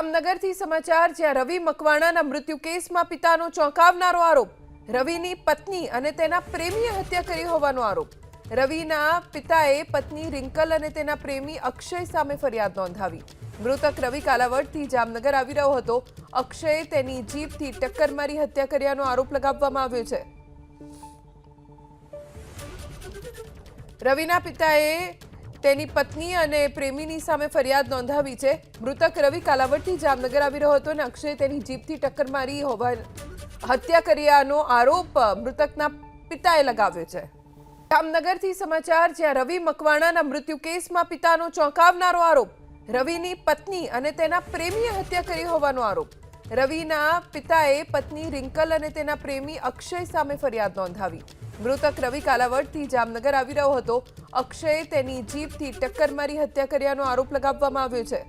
જામનગરથી સમાચાર જ્યાં રવિ મકવાણાના મૃત્યુ કેસમાં પિતાનો ચોંકાવનારો આરોપ। રવિની પત્ની અને તેના પ્રેમીએ હત્યા કરી હોવાનો આરોપ। રવિના પિતાએ પત્ની રિંકલ અને તેના પ્રેમી અક્ષય સામે ફરિયાદ નોંધાવી। મૃતક રવિ કાલાવડથી જામનગર આવી રહ્યો હતો। અક્ષયે તેની જીપથી ટક્કર મારી હત્યા કર્યાનો આરોપ લગાવવામાં આવ્યો છે। રવિના પિતાએ તેની પત્ની અને પ્રેમીની સામે ફરિયાદ નોંધાવી છે। મૃતક રવિ કાલાવડથી જામનગર આવી રહ્યો હતો અને અક્ષયે તેની જીપથી ટક્કર મારી હત્યા કર્યાનો આરોપ મૃતકના પિતાએ લગાવ્યો છે। જામનગરથી સમાચાર જ્યાં રવિ મકવાણાના મૃત્યુ કેસમાં પિતાનો ચોંકાવનારો આરોપ। રવિની પત્ની અને તેના પ્રેમીએ હત્યા કરી હોવાનો આરોપ। રવિના પિતાએ પત્ની રિંકલ અને તેના પ્રેમી અક્ષય સામે ફરિયાદ નોંધાવી। મૃતક રવિ કાલાવડથી જામનગર આવી રહ્યો હતો। અક્ષયે તેની જીપથી ટક્કર મારી હત્યા કર્યાનો આરોપ લગાવવામાં આવ્યો છે।